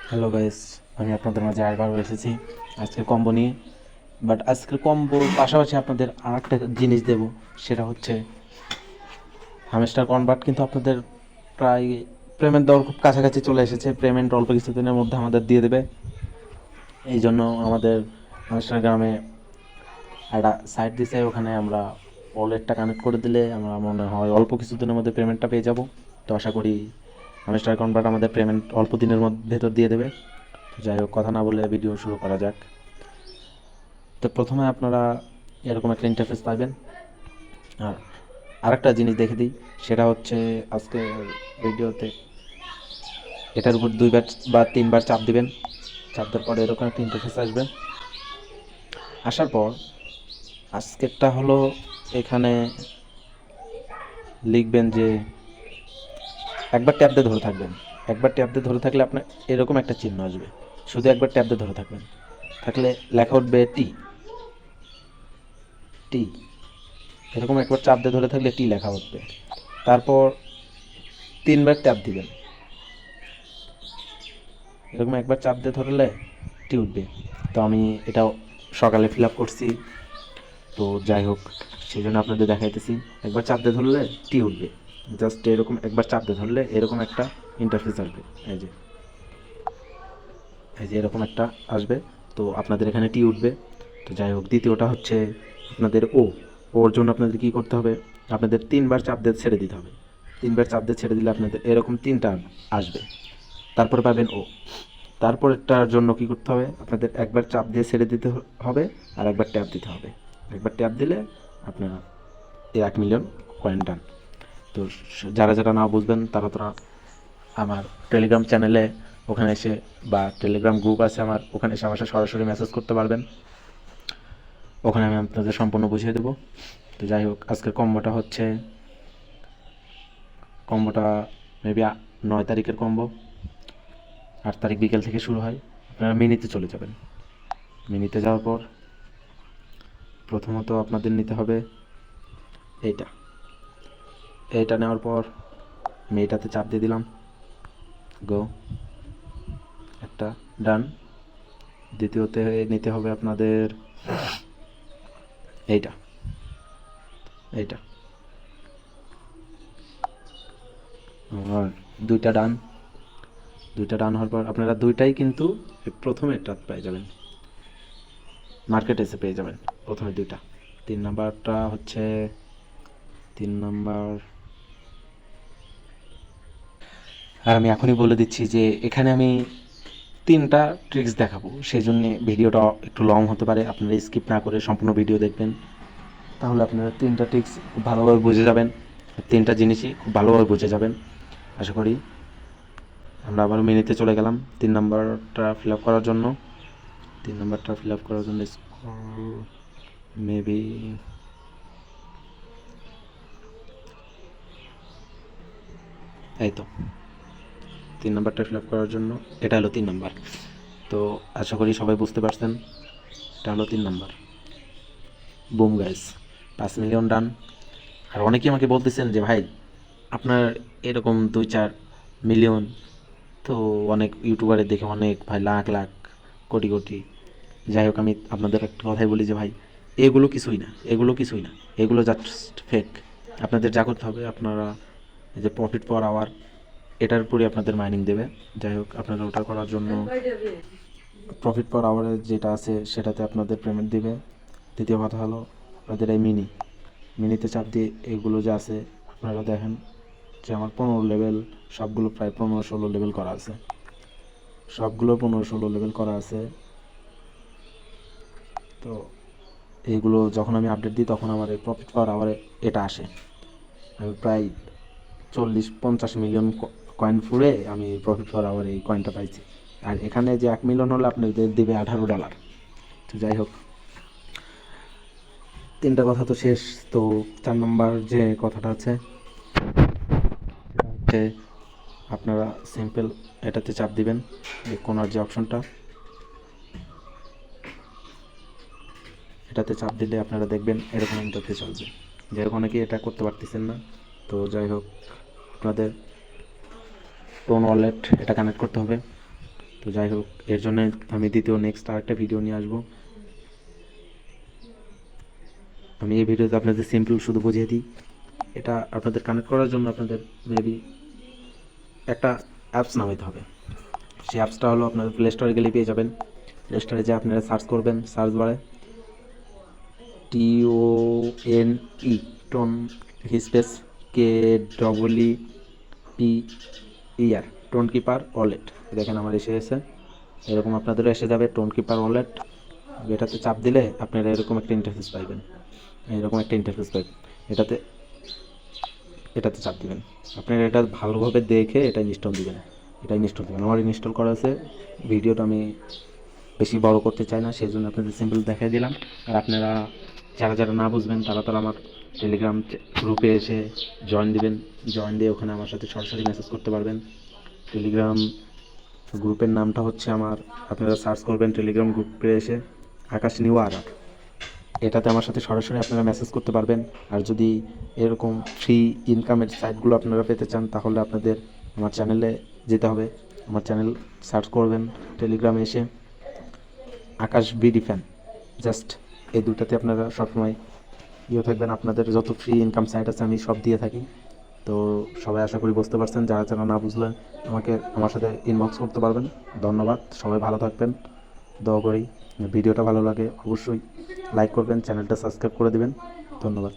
Hello guys, আমি আপনাদের মাঝে আরেকবার এসেছি আজকে কম্বো নিয়ে। বাট আজকের কম্বোর পাশাপাশি আপনাদের আর একটা জিনিস দেব, সেটা হচ্ছে হামস্টার কনভার্ট। কিন্তু আপনাদের প্রায় পেমেন্ট দেওয়ার খুব কাছাকাছি চলে এসেছে, পেমেন্ট অল্প কিছুদিনের মধ্যে আমাদের দিয়ে দেবে। এই জন্য আমাদের হামস্টার গ্রামে একটা সাইট দিছে, ওখানে আমরা ওয়ালেটটা কানেক্ট করে দিলে আমরা মনে হয় অল্প কিছুদিনের মধ্যে পেমেন্টটা পেয়ে যাব। তো আশা করি হামস্টার কনভার্ট আমাদের পেমেন্ট অল্প দিনের ভেতর দিয়ে দেবে। যাই হোক, কথা না বলে ভিডিও শুরু করা যাক। তো প্রথমে আপনারা এরকম একটা ইন্টারফেস পাবেন। আর আরেকটা জিনিস দেখে দিই, সেটা হচ্ছে আজকে ভিডিওতে এটার উপর 2 বার বা 3 বার চাপ দিবেন। চাপ দেওয়ার পরে এরকম একটা ইন্টারফেস আসবে। আসার পর আজকেরটা হলো, এখানে লিখবেন যে একবার ট্যাপ দিয়ে ধরে থাকবেন। একবার ট্যাপ দিয়ে ধরে থাকলে আপনার এরকম একটা চিহ্ন আসবে। শুধু একবার ট্যাপ দিয়ে ধরে থাকবেন, থাকলে লেখা উঠবে টি টি। এরকম একবার চাপ দিয়ে ধরে থাকলে টি লেখা উঠবে। তারপর 3 বার ট্যাপ দিবেন। এরকম একবার চাপ দিয়ে ধরলে টি উঠবে। তো আমি এটা সকালে ফিল আপ করছি, তো যাই হোক সেই জন্য আপনাদের দেখাইতেছি। একবার চাপ দিয়ে ধরলে টি উঠবে। জাস্ট এরকম একবার চাপ দিয়ে ধরলে এরকম একটা ইন্টারফেস আসবে। এই যে এরকম একটা আসবে। তো আপনাদের এখানে টি উঠবে। তো যাই হোক, দ্বিতীয়টা হচ্ছে আপনাদের ওর জন্য আপনাদের কী করতে হবে, আপনাদের 3 বার চাপ দিয়ে ছেড়ে দিতে হবে। 3 বার চাপ দিয়ে ছেড়ে দিলে আপনাদের এরকম 3টা আসবে। তারপরে পাবেন তারপরেরটার জন্য কী করতে হবে, আপনাদের একবার চাপ দিয়ে ছেড়ে দিতে হবে, আর একবার ট্যাপ দিতে হবে। একবার ট্যাপ দিলে আপনারা এই 1 মিলিয়ন কয়েন ডান। তো যারা যারা না বুঝবেন তারা আমার টেলিগ্রাম চ্যানেলে ওখানে এসে, বা টেলিগ্রাম গ্রুপ আছে আমার, ওখানে এসে আমার সাথে সরাসরি মেসেজ করতে পারবেন। ওখানে আমি আপনাদের সম্পূর্ণ বুঝিয়ে দেবো। তো যাই হোক, আজকের কম্বোটা মেবি 9 তারিখের কম্বো। 8 তারিখ বিকেল থেকে শুরু হয়। আপনারা মিনিতে চলে যাবেন। মিনিতে যাওয়ার পর প্রথমত আপনাদের নিতে হবে এইটা। এইটা নেওয়ার পর আমি এটাতে চাপ দিয়ে দিলাম, গো একটা ডান। দ্বিতীয়তে নিতে হবে আপনাদের এইটা এইটা আর 2টা ডান। 2টা ডান হওয়ার পর আপনারা দুইটাই কিন্তু প্রথমে একটা পেয়ে যাবেন, মার্কেট এসে পেয়ে যাবেন প্রথমে 2টা। 3 নাম্বারটা হচ্ছে 3 নাম্বার। আর আমি এখনই বলে দিচ্ছি যে এখানে আমি 3টা ট্রিক্স দেখাবো, সেই জন্য ভিডিওটা একটু লং হতে পারে। আপনারা স্কিপ না করে সম্পূর্ণ ভিডিও দেখবেন, তাহলে আপনারা 3টা ট্রিক্স খুব ভালোভাবে বুঝে যাবেন। 3টা জিনিসই খুব ভালোভাবে বুঝে যাবেন আশা করি। আমরা আবার মেনুতে চলে গেলাম 3 নাম্বারটা ফিল আপ করার জন্য। 3 নাম্বারটা ফিল আপ করার জন্য মেবি এই তো 3 নাম্বারটা ফিল আপ করার জন্য এটা হলো 3 নাম্বার। তো আশা করি সবাই বুঝতে পারছেন, এটা হলো 3 নাম্বার। বুম গাইস, 5 মিলিয়ন ডান। আর অনেকেই আমাকে বলতেছেন যে ভাই আপনার এরকম 2-4 মিলিয়ন, তো অনেক ইউটিউবারের দেখে অনেক ভাই লাখ লাখ কোটি কোটি। যাই হোক, আমি আপনাদের একটা কথাই বলি যে ভাই এগুলো কিছুই না, এগুলো জাস্ট ফেক। আপনাদের যা করতে হবে, আপনারা এই যে প্রফিট পার আওয়ার, এটার উপরে আপনাদের মাইনিং দেবে। যাই হোক, আপনারা ওটা করার জন্য প্রফিট পার আওয়ারে যেটা আছে সেটাতে আপনাদের পেমেন্ট দিবে। দ্বিতীয় কথা হলো আপনাদের এই মিনিতে চাপ দিয়ে এগুলো যে আছে আপনারা দেখেন যে আমার 15 লেভেল, সবগুলো প্রায় 15-16 লেভেল করা আছে। সবগুলো 15-16 লেভেল করা আছে। তো এইগুলো যখন আমি আপডেট দিই তখন আমার এই প্রফিট পাওয়ার আওয়ারে এটা আসে। আমি প্রায় 40-50 মিলিয়ন কয়েন ফুরে আমি প্রফিট পাওয়ার আওয়ারে এই কয়েনটা পাইছি। আর এখানে যে 1 মিলিয়ন হলে আপনাদের দেবে $18। তো যাই হোক, 3টা কথা তো শেষ। তো 4 নম্বর যে কথাটা আছে যে আপনারা সিম্পল এটাতে চাপ দিবেন, এই কোনার যে অপশনটা, এটাতে চাপ দিলে আপনারা দেখবেন এরকম ইন্টারফেস আসবে। যাই হোক, অনেকেই এটা করতে পারতেছেন না। তো যাই হোক, আপনাদের টোন ওয়ালেট এটা কানেক্ট করতে হবে। তো তো যাই হোক, এর জন্য আমি দ্বিতীয় নেক্সট আরেকটা ভিডিও নিয়ে আসবো। আমি এই ভিডিওতে আপনাদের সিম্পল শুধু বুঝিয়ে দিই। এটা আপনাদের কানেক্ট করার জন্য আপনাদের মেবি একটা অ্যাপস নামাইতে হবে। সেই অ্যাপসটা হলো আপনাদের প্লে স্টোরে গেলে পেয়ে যাবেন। প্লে স্টোরে যে আপনারা সার্চ করবেন, সার্চ বারে TONE tone space KEEPR tone keeper wallet. দেখেন আমার এসে গেছে, এরকম আপনাদেরও এসে যাবে টোন কিপার ওয়ালেট। এটাতে চাপ দিলে আপনারা এরকম একটা ইন্টারফেস পাইবেন, এটাতে চাপ দিবেন। আপনারা এটা ভালোভাবে দেখে এটা ইনস্টল দিবেন। আমার ইনস্টল করা আছে। ভিডিওটা আমি বেশি বড় করতে চাই না, সেই জন্য আপনাদের সিম্পল দেখাই দিলাম। আর আপনারা যারা না বুঝবেন তারা আমার টেলিগ্রাম গ্রুপে এসে জয়েন দিবেন। জয়েন দিয়ে ওখানে আমার সাথে সরাসরি মেসেজ করতে পারবেন। টেলিগ্রাম গ্রুপের নামটা হচ্ছে আপনারা সার্চ করবেন টেলিগ্রাম গ্রুপে এসে আকাশ নিউ আর। এটাতে আমার সাথে সরাসরি আপনারা মেসেজ করতে পারবেন। আর যদি এরকম ফ্রি ইনকামের সাইটগুলো আপনারা পেতে চান, তাহলে আপনাদের আমার চ্যানেলে যেতে হবে। আমার চ্যানেল সার্চ করবেন টেলিগ্রামে এসে আকাশ বিডি ফ্যান, জাস্ট এই দুটাতে আপনারা সবসময় থাকবেন। আপনাদের যত ফ্রি ইনকাম সাইট আছে আমি সব দিয়ে থাকি। তো সবাই আশা করি বুঝতে পারছেন। যারা না বুঝলেন আমার সাথে ইনবক্স করতে পারবেন। ধন্যবাদ, সবাই ভালো থাকবেন। দোয়া করি ভিডিওটা ভালো লাগে অবশ্যই লাইক করবেন, চ্যানেলটা সাবস্ক্রাইব করে দিবেন। ধন্যবাদ।